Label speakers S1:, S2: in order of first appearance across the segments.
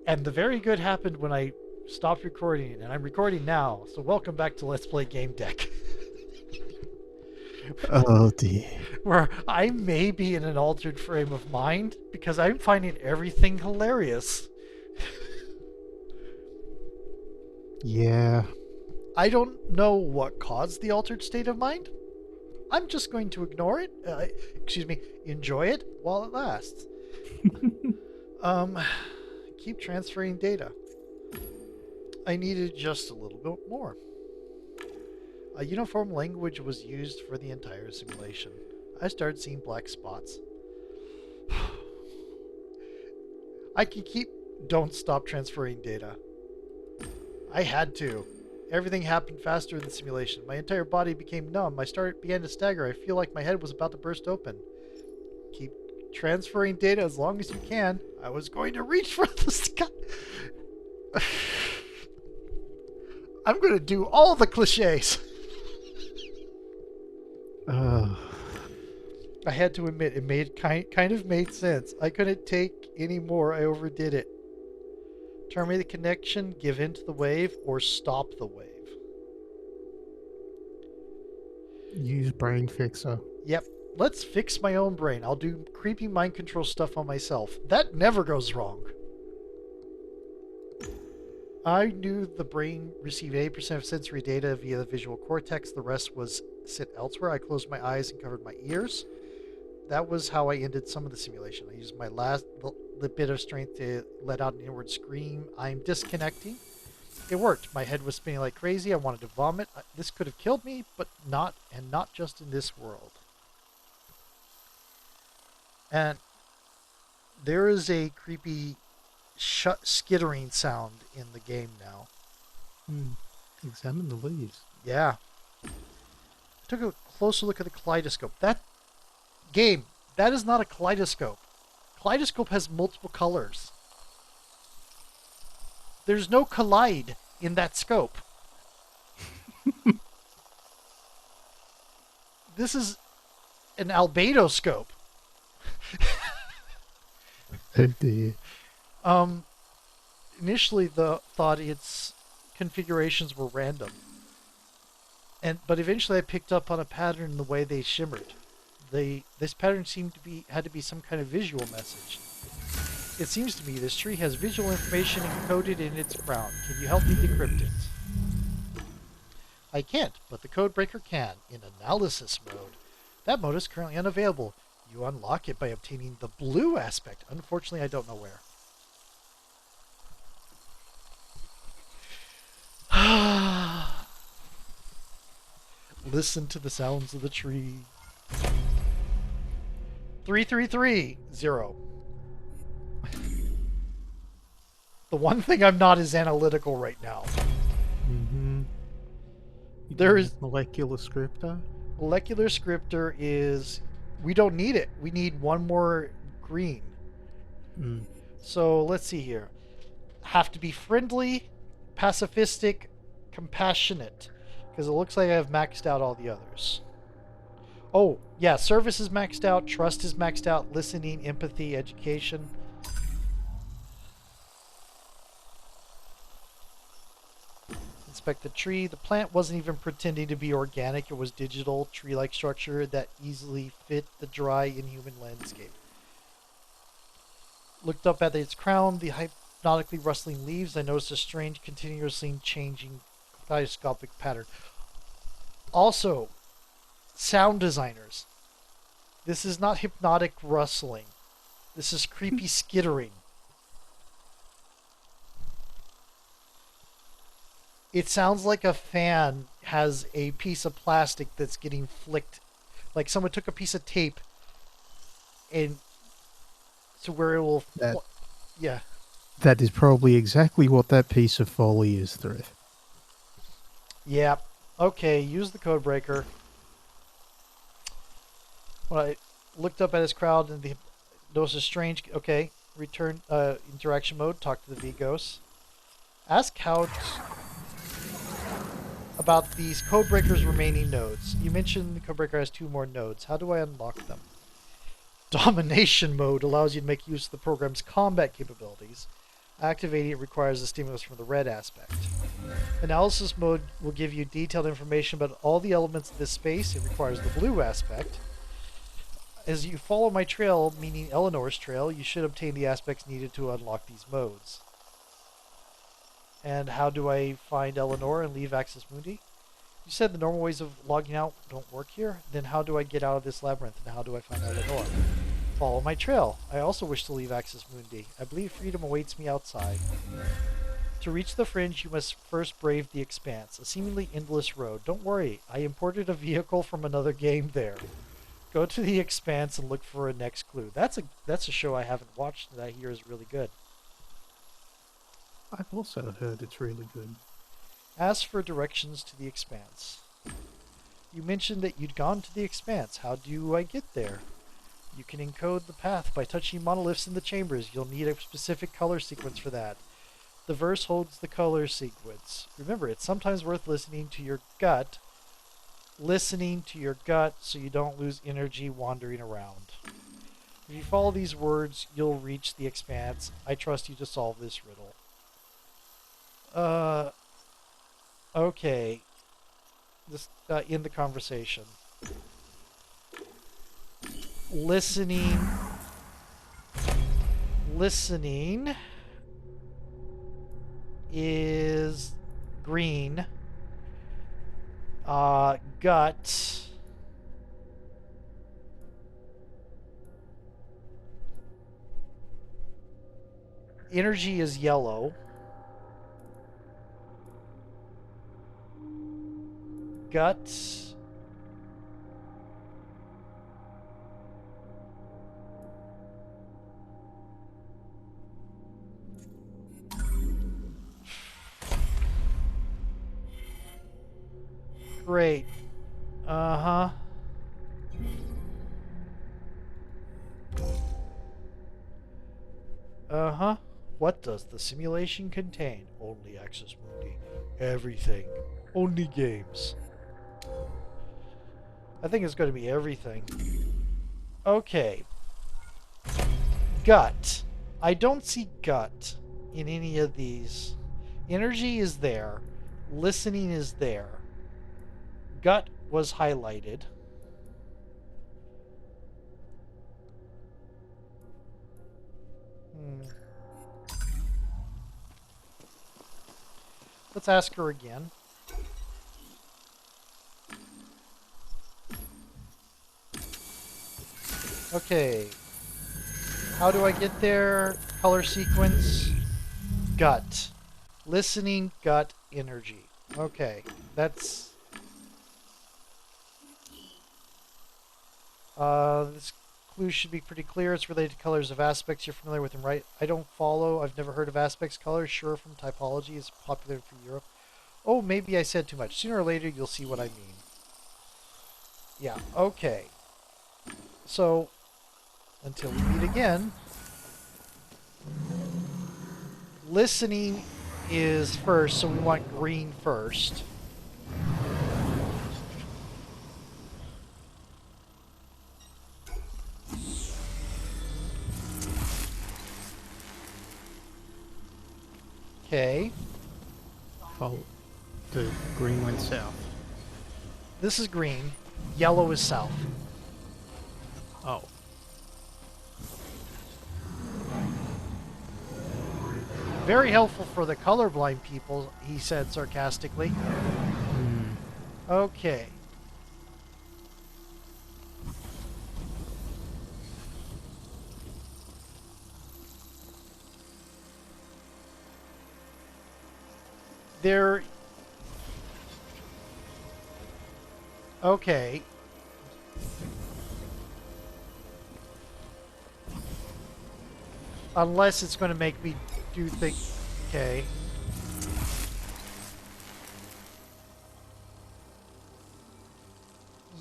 S1: And the very good happened when I stopped recording, and I'm recording now. So welcome back to Let's Play Gamedec,
S2: Oh dear.
S1: where I may be in an altered frame of mind because I'm finding everything hilarious.
S2: Yeah.
S1: I don't know what caused the altered state of mind. I'm just going to ignore it. Enjoy it while it lasts. Um, keep transferring data. I needed just a little bit more. A uniform language was used for the entire simulation. I started seeing black spots. I can keep. Don't stop transferring data. I had to. Everything happened faster in the simulation. My entire body became numb. My start began to stagger. I feel like my head was about to burst open. Keep transferring data as long as you can. I was going to reach for the sky. I'm going to do all the cliches.
S2: Oh.
S1: I had to admit, it kind of made sense. I couldn't take any more. I overdid it. Terminate the connection, give in to the wave, or stop the wave.
S2: Use brain fixer.
S1: Yep. Let's fix my own brain. I'll do creepy mind control stuff on myself. That never goes wrong. I knew the brain received 80% of sensory data via the visual cortex. The rest was sent elsewhere. I closed my eyes and covered my ears. That was how I ended some of the simulation. I used my last bit of strength to let out an inward scream. I'm disconnecting. It worked. My head was spinning like crazy. I wanted to vomit. This could have killed me, but not, and not just in this world. And there is a creepy skittering sound in the game now.
S2: Examine the leaves.
S1: Yeah. I took a closer look at the kaleidoscope. That game, that is not a kaleidoscope. Kaleidoscope has multiple colors. There's no collide in that scope. This is an albedo scope.
S2: Oh dear.
S1: Initially, thought its configurations were random, but eventually I picked up on a pattern in the way they shimmered. This pattern had to be some kind of visual message. It seems to me this tree has visual information encoded in its crown. Can you help me decrypt it? I can't, but the codebreaker can, in analysis mode. That mode is currently unavailable. You unlock it by obtaining the blue aspect. Unfortunately, I don't know where. Listen to the sounds of the tree. 3330. The one thing I'm not is analytical right now. There is
S2: molecular scripter.
S1: Molecular scripter is, we don't need it. We need one more green. So let's see here. Have to be friendly, pacifistic, compassionate, because it looks like I've maxed out all the others. Oh, yeah, service is maxed out, trust is maxed out, listening, empathy, education. Inspect the tree. The plant wasn't even pretending to be organic. It was digital, tree-like structure that easily fit the dry, inhuman landscape. Looked up at its crown, the hypnotically rustling leaves. I noticed a strange, continuously changing kaleidoscopic pattern. Also, sound designers. This is not hypnotic rustling. This is creepy skittering. It sounds like a fan has a piece of plastic that's getting flicked. Like someone took a piece of tape and to where it will... yeah.
S2: That is probably exactly what that piece of foley is, Thryth.
S1: Yeah. Okay, use the code breaker. When I looked up at his crowd and noticed a strange... Okay, return interaction mode, talk to the V-Ghosts. Ask how... about these codebreaker's remaining nodes. You mentioned the codebreaker has 2 more nodes. How do I unlock them? Domination mode allows you to make use of the program's combat capabilities. Activating it requires the stimulus from the red aspect. Analysis mode will give you detailed information about all the elements of this space. It requires the blue aspect. As you follow my trail, meaning Eleanor's trail, you should obtain the aspects needed to unlock these modes. And how do I find Eleanor and leave Axis Mundi? You said the normal ways of logging out don't work here? Then how do I get out of this labyrinth, and how do I find Eleanor? Follow my trail. I also wish to leave Axis Mundi. I believe freedom awaits me outside. To reach the fringe, you must first brave the expanse, a seemingly endless road. Don't worry, I imported a vehicle from another game there. Go to the expanse and look for a next clue. That's a show I haven't watched that I hear is really good.
S2: I've also heard it's really good.
S1: Ask for directions to the expanse. You mentioned that you'd gone to the expanse. How do I get there? You can encode the path by touching monoliths in the chambers. You'll need a specific color sequence for that. The verse holds the color sequence. Remember, it's sometimes worth listening to your gut. Listening to your gut so you don't lose energy wandering around. If you follow these words, you'll reach the expanse. I trust you to solve this riddle. Okay. This in the conversation. Listening is green. Gut energy is yellow. Gut great. Uh-huh. Uh-huh. What does the simulation contain? Only Axis Mundi. Everything. Only games. I think it's going to be everything. Okay. Gut. I don't see gut in any of these. Energy is there. Listening is there. Gut was highlighted. Let's ask her again. Okay. How do I get there? Color sequence. Gut. Listening, gut, energy. Okay. That's... this clue should be pretty clear. It's related to colors of aspects. You're familiar with them, right? I don't follow. I've never heard of aspects. Colors, sure, from typology. Is popular for Europe. Oh, maybe I said too much. Sooner or later, you'll see what I mean. Yeah, okay. So, until we meet again, listening is first, so we want green first. Okay.
S2: Oh, the green went south.
S1: This is green. Yellow is south.
S2: Oh.
S1: Very helpful for the colorblind people, he said sarcastically. Okay. There... Okay. Unless it's going to make me do things... Okay.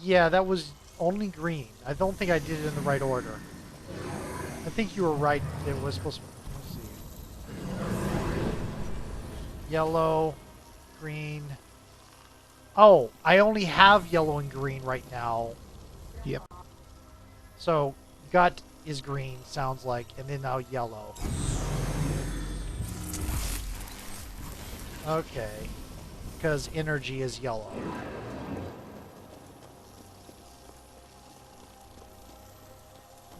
S1: Yeah, that was only green. I don't think I did it in the right order. I think you were right. It was supposed to... Let's see. Yellow, green... Oh, I only have yellow and green right now.
S2: Yep.
S1: So, gut is green, sounds like, and then now yellow. Okay. Because energy is yellow.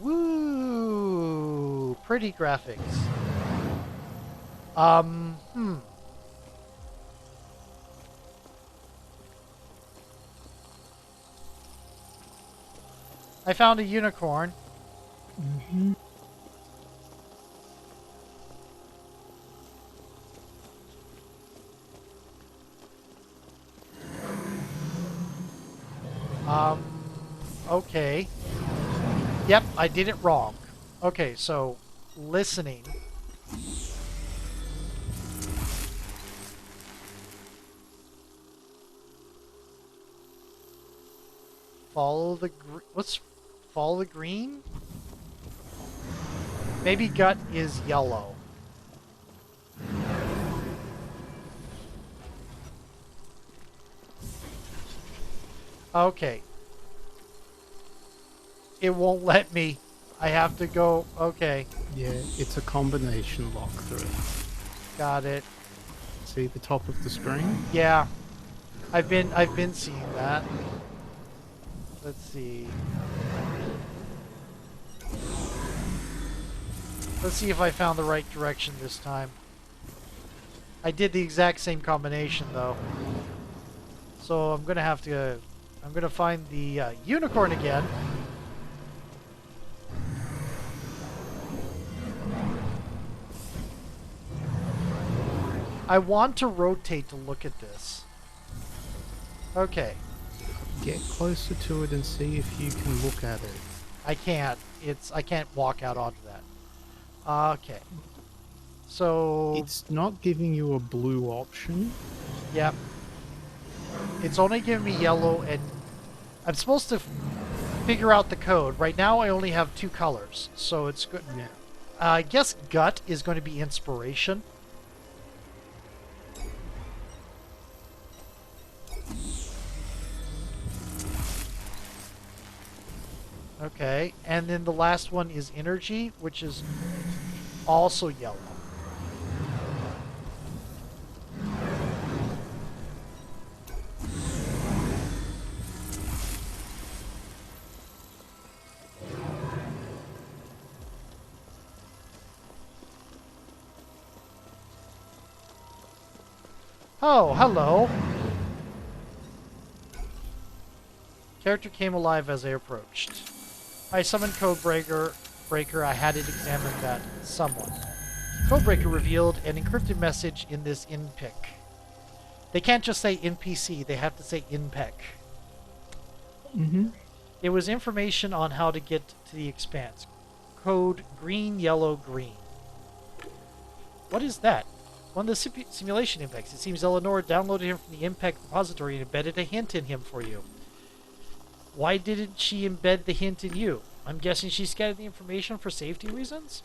S1: Woo! Pretty graphics. Hmm. I found a unicorn.
S2: Mm-hmm.
S1: Um, okay. Yep, I did it wrong. Okay, so listening. Follow the what's follow the green? Maybe gut is yellow. Okay. It won't let me. I have to go. Okay.
S3: Yeah, it's a combination lock through.
S1: Got it.
S3: See the top of the screen?
S1: Yeah. I've been seeing that. Let's see. Let's see if I found the right direction this time. I did the exact same combination though. So I'm gonna find the unicorn again. I want to rotate to look at this. Okay.
S3: Get closer to it and see if you can look at it.
S1: I can't. I can't walk out onto that. Okay. So
S3: It's not giving you a blue option.
S1: yep. It's only giving me yellow, and I'm supposed to figure out the code. Right now I only have 2 colors, so it's good.
S3: Yeah.
S1: I guess gut is going to be inspiration. Okay, and then the last one is energy, which is also yellow. Oh, hello. Character came alive as I approached. I summoned Codebreaker. I had it examine that someone. Codebreaker revealed an encrypted message in this InPic. They can't just say NPC, they have to say InPec.
S3: Mm-hmm.
S1: It was information on how to get to the expanse. Code green, yellow, green. What is that? One of the simulation impacts. It seems Eleanor downloaded him from the impact repository and embedded a hint in him for you. Why didn't she embed the hint in you? I'm guessing she scattered the information for safety reasons?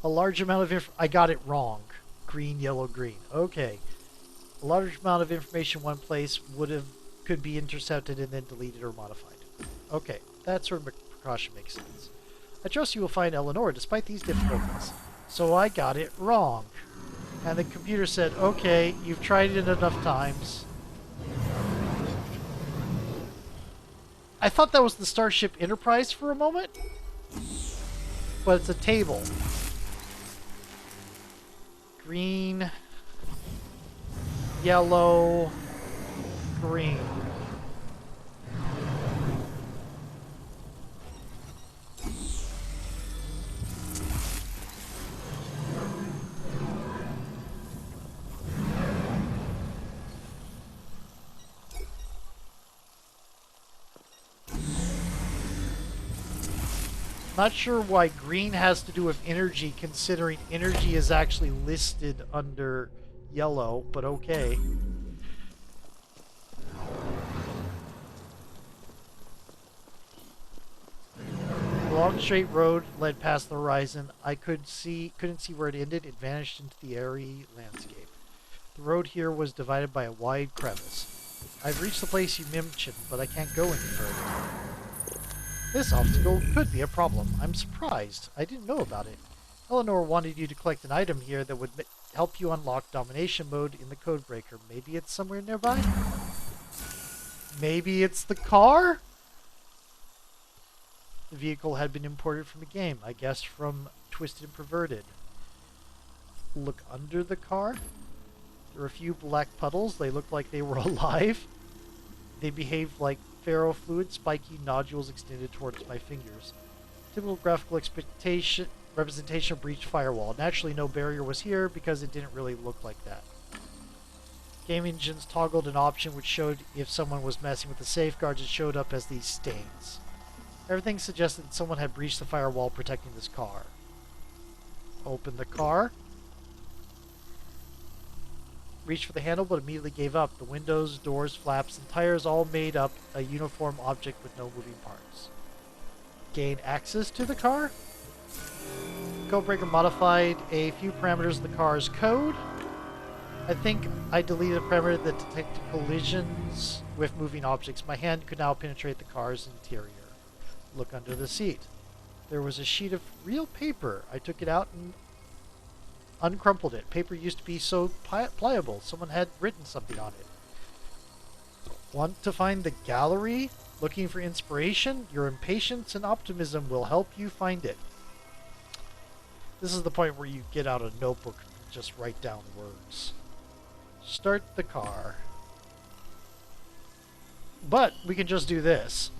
S1: A large amount of I got it wrong. Green, yellow, green. Okay. A large amount of information in one place could be intercepted and then deleted or modified. Okay, that sort of precaution makes sense. I trust you will find Eleanor despite these difficulties. So I got it wrong. And the computer said, okay, you've tried it enough times. I thought that was the Starship Enterprise for a moment. But it's a table. Green, yellow, green. Not sure why green has to do with energy, considering energy is actually listed under yellow, but okay. The long straight road led past the horizon. I couldn't see where it ended. It vanished into the airy landscape. The road here was divided by a wide crevice. I've reached the place you mentioned, but I can't go any further. This obstacle could be a problem. I'm surprised. I didn't know about it. Eleanor wanted you to collect an item here that would help you unlock domination mode in the codebreaker. Maybe it's somewhere nearby? Maybe it's the car? The vehicle had been imported from a game, I guess from Twisted and Perverted. Look under the car. There were a few black puddles. They looked like they were alive. They behaved like ferrofluid, spiky nodules extended towards my fingers. Typical graphical representation of breached firewall. Naturally, no barrier was here because it didn't really look like that. Game engines toggled an option which showed if someone was messing with the safeguards. It showed up as these stains. Everything suggested that someone had breached the firewall protecting this car. Open the car. Reached for the handle, but immediately gave up. The windows, doors, flaps, and tires all made up a uniform object with no moving parts. Gain access to the car. Codebreaker modified a few parameters of the car's code. I think I deleted a parameter that detected collisions with moving objects. My hand could now penetrate the car's interior. Look under the seat. There was a sheet of real paper. I took it out and uncrumpled it. Paper used to be so pliable. Someone had written something on it. Want to find the gallery? Looking for inspiration? Your impatience and optimism will help you find it. This is the point where you get out a notebook and just write down words. Start the car. But we can just do this.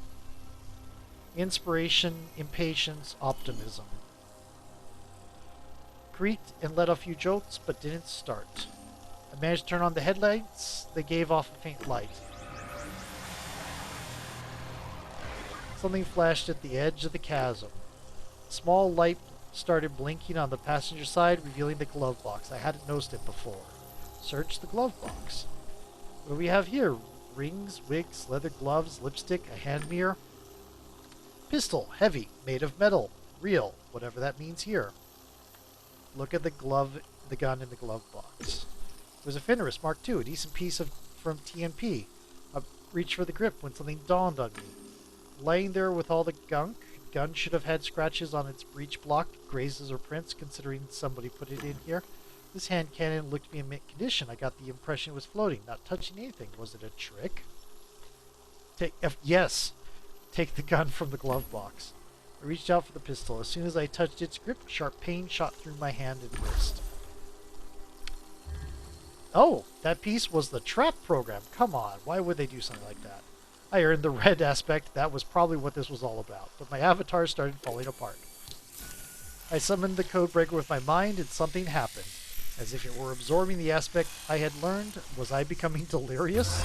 S1: Inspiration, impatience, optimism. Creaked and let off a few jolts, but didn't start. I managed to turn on the headlights. They gave off a faint light. Something flashed at the edge of the chasm. A small light started blinking on the passenger side, revealing the glove box. I hadn't noticed it before. Search the glove box. What do we have here? Rings, wigs, leather gloves, lipstick, a hand mirror. Pistol, heavy, made of metal, real, whatever that means here. Look at the gun in the glove box. It was a Fenris Mark II, a decent piece from TNP. I reached for the grip when something dawned on me. Laying there with all the gunk, gun should have had scratches on its breech block, grazes or prints, considering somebody put it in here. This hand cannon looked to be in mint condition. I got the impression it was floating, not touching anything. Was it a trick? Yes. Take the gun from the glove box. I reached out for the pistol. As soon as I touched its grip, sharp pain shot through my hand and wrist. Oh, that piece was the trap program. Come on, why would they do something like that? I earned the red aspect. That was probably what this was all about. But my avatar started falling apart. I summoned the codebreaker with my mind and something happened. As if it were absorbing the aspect I had learned. Was I becoming delirious?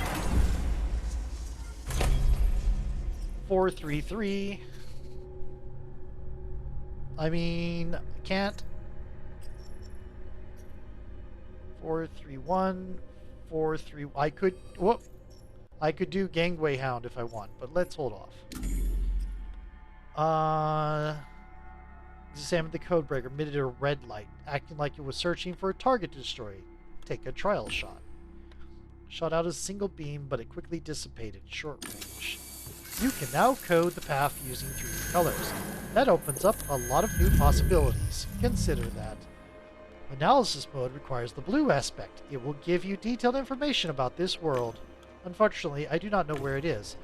S1: 433. I mean, can't. 431. 43. I could. Whoop. I could do Gangway Hound if I want, but let's hold off. Examined the codebreaker, emitted a red light, acting like it was searching for a target to destroy. Take a trial shot. Shot out a single beam, but it quickly dissipated, short range. You can now code the path using 3D colors. That opens up a lot of new possibilities. Consider that. Analysis mode requires the blue aspect. It will give you detailed information about this world. Unfortunately, I do not know where it is.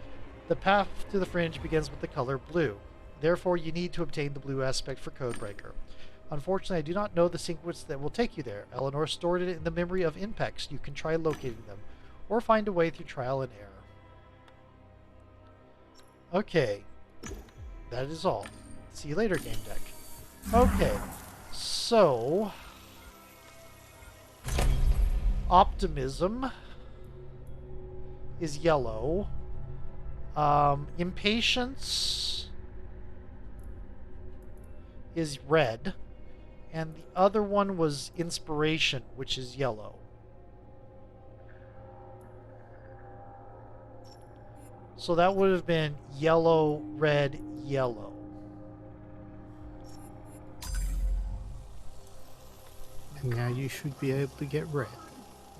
S1: The path to the fringe begins with the color blue. Therefore, you need to obtain the blue aspect for Codebreaker. Unfortunately, I do not know the sequence that will take you there. Eleanor stored it in the memory of Impex. You can try locating them, or find a way through trial and error. Okay. That is all. See you later, Gamedec. Okay. So... Optimism is yellow. Impatience is red. And the other one was inspiration, which is yellow. So that would have been yellow, red, yellow.
S3: And now you should be able to get red.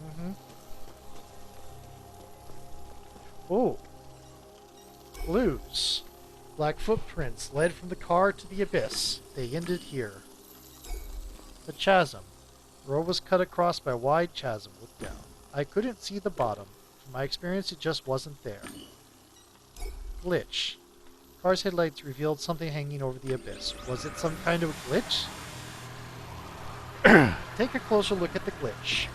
S1: Mm-hmm. Oh. Blues. Black footprints led from the car to the abyss. They ended here. The chasm. The road was cut across by a wide chasm. Look down. I couldn't see the bottom. From my experience, it just wasn't there. Glitch. Car's headlights revealed something hanging over the abyss. Was it some kind of glitch? Take a closer look at the glitch.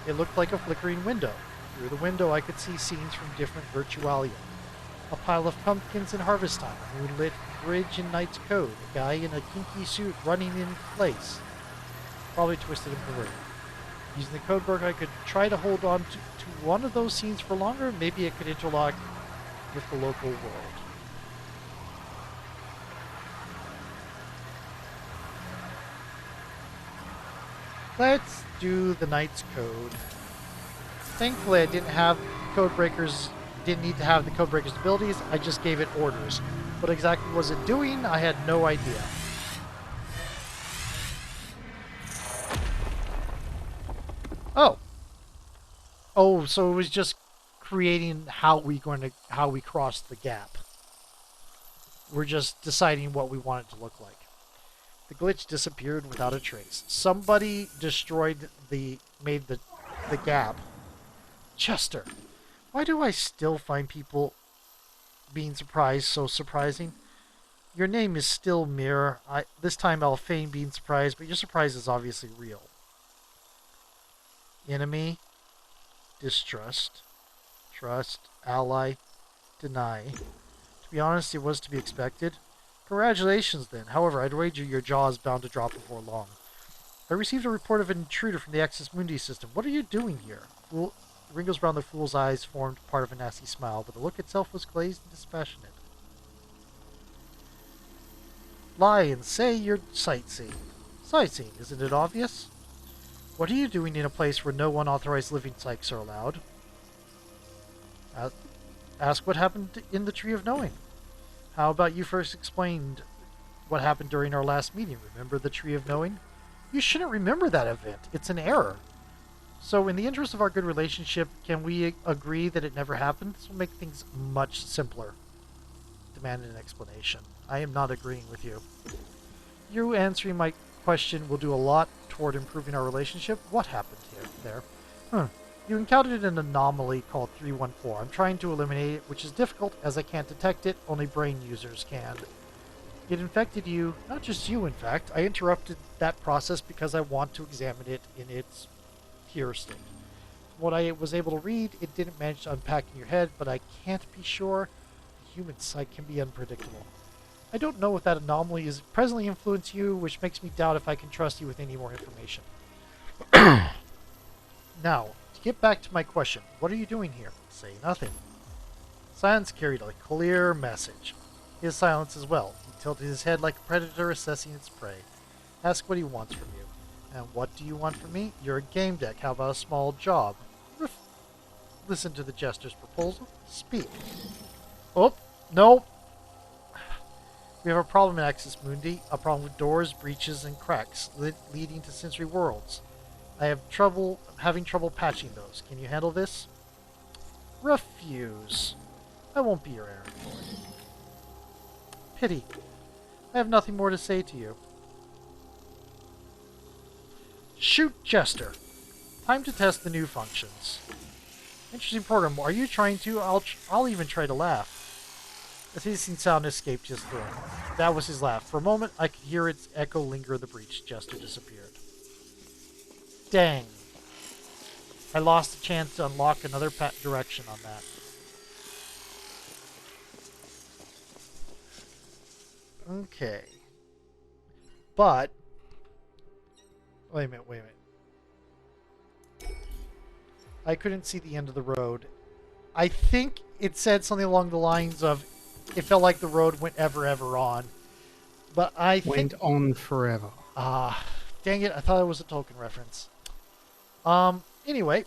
S1: It looked like a flickering window. Through the window, I could see scenes from different Virtualia. A pile of pumpkins in harvest time, a moonlit bridge in Knight's Code, a guy in a kinky suit running in place. Probably twisted and perverted. Using the code book, I could try to hold on to one of those scenes for longer. Maybe it could interlock with the local world. Let's do the Knight's Code. Thankfully, I didn't have Codebreaker's. Didn't need to have the Codebreaker's abilities. I just gave it orders. What exactly was it doing? I had no idea. Oh. Oh, so it was just creating how we cross the gap. We're just deciding what we want it to look like. The glitch disappeared without a trace. Somebody destroyed made the gap. Jester. Why do I still find people being surprised so surprising? Your name is still Mirror. This time I'll feign being surprised, but your surprise is obviously real. Enemy. Distrust. Trust. Ally. Deny. To be honest, it was to be expected. Congratulations, then. However, I'd wager your jaw is bound to drop before long. I received a report of an intruder from the Axis Mundi system. What are you doing here? Wrinkles around the fool's eyes formed part of a nasty smile, but the look itself was glazed and dispassionate. Lie and say you're sightseeing. Sightseeing, isn't it obvious? What are you doing in a place where no unauthorized living psychs are allowed? Ask what happened in the Tree of Knowing. How about you first explained what happened during our last meeting? Remember the Tree of Knowing? You shouldn't remember that event. It's an error. So in the interest of our good relationship, can we agree that it never happened? This will make things much simpler. Demanded an explanation. I am not agreeing with you. You answering my question will do a lot toward improving our relationship. What happened there? You encountered an anomaly called 314. I'm trying to eliminate it, which is difficult as I can't detect it. Only brain users can. It infected you, not just you in fact. I interrupted that process because I want to examine it in its pure state. From what I was able to read, it didn't manage to unpack in your head, but I can't be sure. The human psyche can be unpredictable. I don't know if that anomaly is presently influencing you, which makes me doubt if I can trust you with any more information. Now, to get back to my question, what are you doing here? Say nothing. Silence carried a clear message. His silence as well. He tilted his head like a predator assessing its prey. Ask what he wants from you. And what do you want from me? You're a Gamedec. How about a small job? Listen to the Jester's proposal. Speak. Oh, no. We have a problem in Axis Mundi. A problem with doors, breaches, and cracks leading to sensory worlds. I have having trouble patching those. Can you handle this? Refuse. I won't be your errand boy. Pity. I have nothing more to say to you. Shoot Jester. Time to test the new functions. Interesting program. Are you trying to? I'll even try to laugh. A hissing sound escaped his throat. That was his laugh. For a moment, I could hear its echo linger in the breach. Jester disappeared. Dang. I lost the chance to unlock another direction on that. Okay. But... Wait a minute. I couldn't see the end of the road. I think it said something along the lines of, it felt like the road went ever on. But I think...
S3: Went on forever.
S1: Dang it, I thought it was a Tolkien reference. Anyway,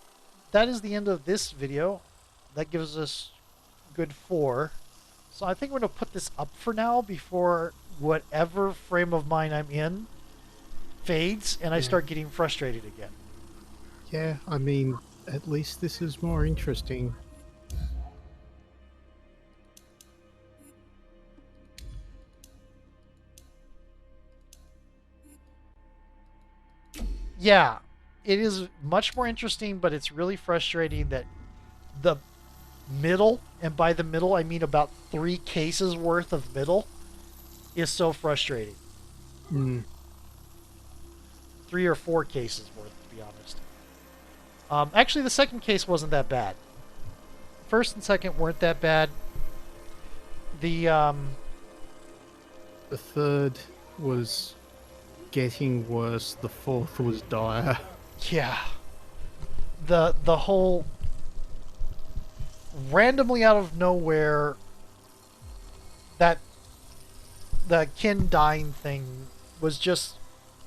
S1: that is the end of this video. That gives us good 4. So I think we're going to put this up for now before whatever frame of mind I'm in fades and I start getting frustrated again.
S3: Yeah, I mean, at least this is more interesting.
S1: Yeah, it is much more interesting, but it's really frustrating that the middle, and by the middle I mean about 3 cases worth of middle, is so frustrating.
S3: Hmm.
S1: 3 or 4 cases worth, to be honest. Actually, the second case wasn't that bad. First and second weren't that bad. The
S3: The third was getting worse. The fourth was dire.
S1: yeah, the whole randomly out of nowhere, that the kin dying thing was just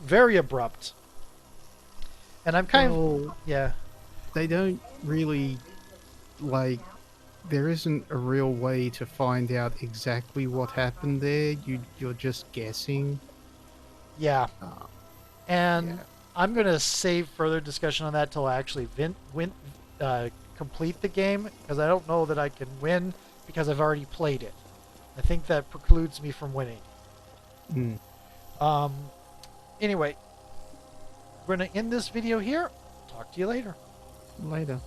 S1: very abrupt. And I'm kind of,
S3: Well,
S1: yeah,
S3: they don't really like. There isn't a real way to find out exactly what happened there. You're just guessing.
S1: yeah.
S3: Uh,
S1: And
S3: yeah.
S1: I'm gonna save further discussion on that till I actually complete the game, because I don't know that I can win because I've already played it. I think that precludes me from winning.
S3: Mm,
S1: Um, anyway, we're gonna end this video here. Talk to you later.
S3: later.